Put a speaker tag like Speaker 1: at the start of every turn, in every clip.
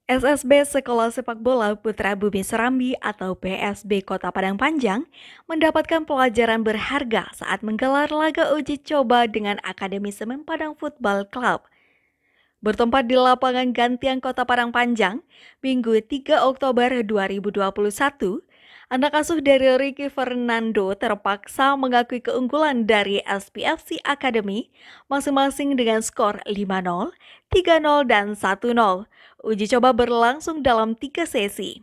Speaker 1: SSB Sekolah Sepak Bola Putra Bumi Serambi atau PSB Kota Padang Panjang mendapatkan pelajaran berharga saat menggelar laga uji coba dengan Akademi Semen Padang Football Club. Bertempat di lapangan Gantian Kota Padang Panjang, Minggu 3 Oktober 2021, anak asuh dari Ricky Fernando terpaksa mengakui keunggulan dari SPFC Academy masing-masing dengan skor 5-0, 3-0, dan 1-0. Uji coba berlangsung dalam 3 sesi.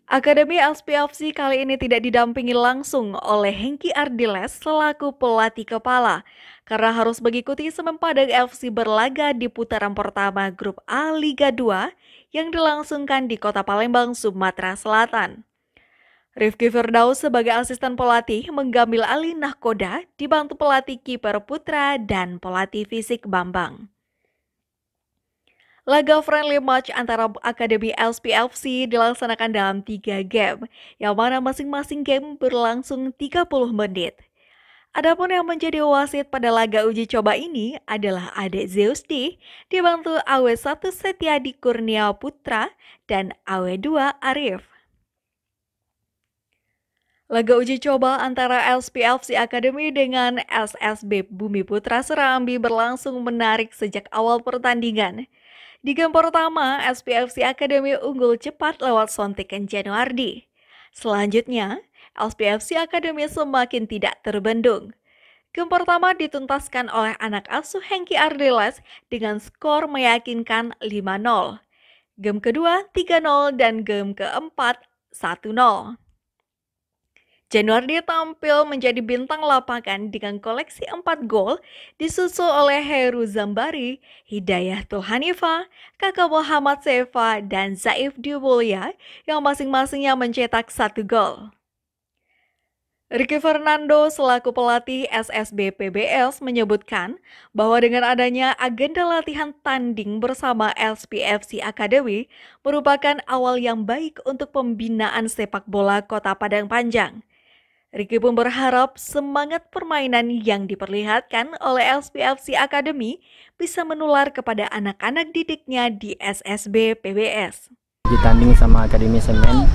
Speaker 1: Akademi SPFC kali ini tidak didampingi langsung oleh Hengki Ardiles selaku pelatih kepala karena harus mengikuti Semen Padang FC berlaga di putaran pertama Grup A Liga 2 yang dilangsungkan di Kota Palembang, Sumatera Selatan. Rifki Firdaus sebagai asisten pelatih mengambil alih nahkoda dibantu pelatih kiper Putra dan pelatih fisik Bambang. Laga friendly match antara Akademi SPFC dilaksanakan dalam 3 game, yang mana masing-masing game berlangsung 30 menit. Adapun yang menjadi wasit pada laga uji coba ini adalah Ade Zeus D, dibantu AW1 Setiadi Kurnia Putra dan AW2 Arif. Laga uji coba antara SPFC Academy dengan SSB Bumi Putra Serambi berlangsung menarik sejak awal pertandingan. Di game pertama, SPFC Academy unggul cepat lewat sontekan Januardi. Selanjutnya, SPFC Academy semakin tidak terbendung. Game pertama dituntaskan oleh anak asuh Hengki Ardiles dengan skor meyakinkan 5-0. Game kedua 3-0 dan game keempat 1-0. Januardi tampil menjadi bintang lapangan dengan koleksi 4 gol, disusul oleh Heru Zambari, Hidayatul Hanifa, Kakak Muhammad Seva, dan Zaif Diwulya yang masing-masingnya mencetak 1 gol. Ricky Fernando selaku pelatih SSB PBS menyebutkan bahwa dengan adanya agenda latihan tanding bersama SPFC Academy merupakan awal yang baik untuk pembinaan sepak bola Kota Padang Panjang. Ricky pun berharap semangat permainan yang diperlihatkan oleh SPFC Academy bisa menular kepada anak-anak didiknya di SSB PBS.
Speaker 2: Ditanding sama Akademi Semen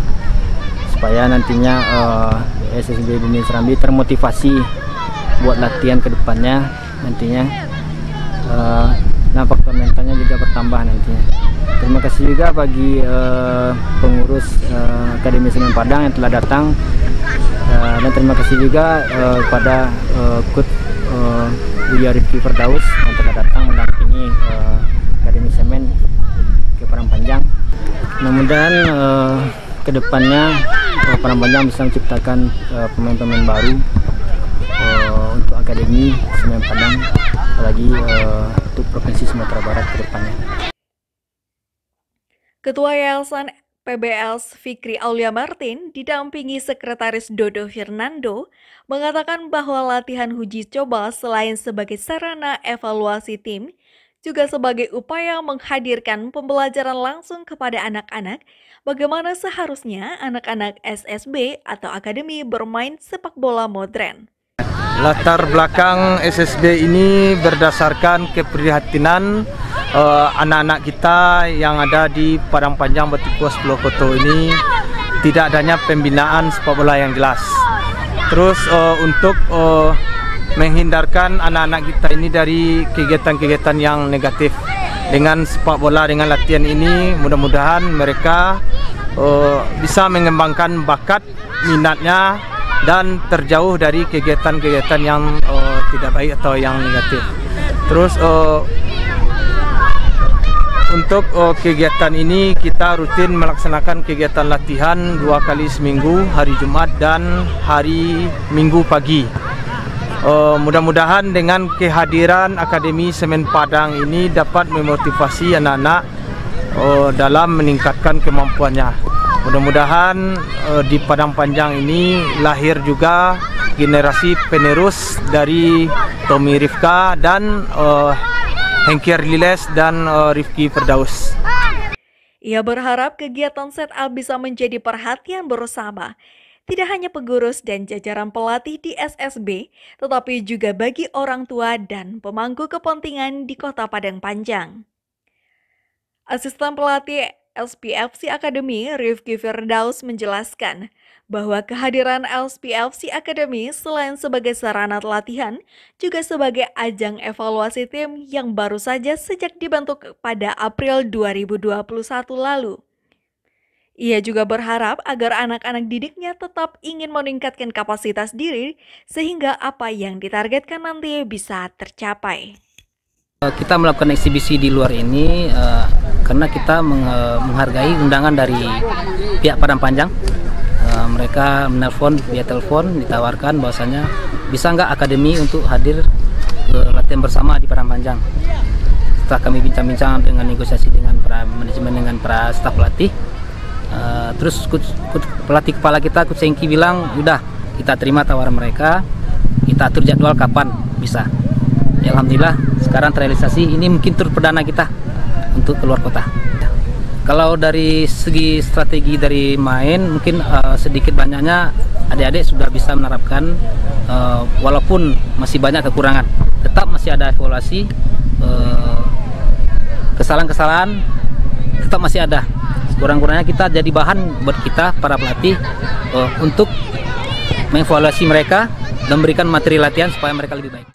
Speaker 2: supaya nantinya SSB Bumi Serambi termotivasi buat latihan ke depannya nantinya. Nah, faktor mentalnya juga bertambah nantinya. Terima kasih juga bagi pengurus Akademi Semen Padang yang telah datang. Dan terima kasih juga kepada Coach Buya Rifki Firdaus yang telah datang mendampingi Akademi Semen ke Padang Panjang. Mudah-mudahan kedepannya Padang Panjang bisa menciptakan pemain-pemain baru untuk Akademi Semen Padang, apalagi untuk Provinsi Sumatera Barat ke depannya.
Speaker 1: Ketua Yayasan PBS Fikri Aulia Martin didampingi Sekretaris Dodo Fernando mengatakan bahwa latihan uji coba selain sebagai sarana evaluasi tim, juga sebagai upaya menghadirkan pembelajaran langsung kepada anak-anak bagaimana seharusnya anak-anak SSB atau akademi bermain sepak bola modern.
Speaker 3: Latar belakang SSB ini berdasarkan keprihatinan anak-anak kita yang ada di Padang Panjang Batikuas Pulau Koto ini tidak adanya pembinaan sepak bola yang jelas. Terus untuk menghindarkan anak-anak kita ini dari kegiatan-kegiatan yang negatif dengan sepak bola, dengan latihan ini mudah-mudahan mereka bisa mengembangkan bakat minatnya dan terjauh dari kegiatan-kegiatan yang tidak baik atau yang negatif. Terus untuk kegiatan ini kita rutin melaksanakan kegiatan latihan 2 kali seminggu, hari Jumat dan hari Minggu pagi. Mudah-mudahan dengan kehadiran Akademi Semen Padang ini dapat memotivasi anak-anak dalam meningkatkan kemampuannya. Mudah-mudahan di Padang Panjang ini lahir juga generasi penerus dari Tommy Rifka dan Hengki Ardiles dan Rifki Firdaus.
Speaker 1: Ia berharap kegiatan set up bisa menjadi perhatian bersama, tidak hanya pengurus dan jajaran pelatih di SSB, tetapi juga bagi orang tua dan pemangku kepentingan di Kota Padang Panjang. Asisten pelatih LSPFC Academy, Rifki Firdaus menjelaskan bahwa kehadiran LSPFC Academy selain sebagai sarana latihan, juga sebagai ajang evaluasi tim yang baru saja sejak dibentuk pada April 2021 lalu. Ia juga berharap agar anak-anak didiknya tetap ingin meningkatkan kapasitas diri sehingga apa yang ditargetkan nanti bisa tercapai.
Speaker 4: Kita melakukan eksibisi di luar ini karena kita menghargai undangan dari pihak Padang Panjang. Mereka menelpon via telepon, ditawarkan bahwasanya bisa nggak akademi untuk hadir latihan bersama di Padang Panjang. Setelah kami bincang-bincang dengan negosiasi dengan para manajemen, dengan para staf pelatih, terus pelatih kepala kita, Coach Sengki bilang, udah kita terima tawaran mereka, kita atur jadwal kapan bisa. Ya, alhamdulillah sekarang terrealisasi. Ini mungkin tur perdana kita untuk keluar kota. Kalau dari segi strategi dari main, mungkin sedikit banyaknya adik-adik sudah bisa menerapkan, walaupun masih banyak kekurangan. Tetap masih ada evaluasi, kesalahan-kesalahan tetap masih ada. Kurang-kurangnya kita jadi bahan buat kita para pelatih untuk mengevaluasi mereka dan memberikan materi latihan supaya mereka lebih baik.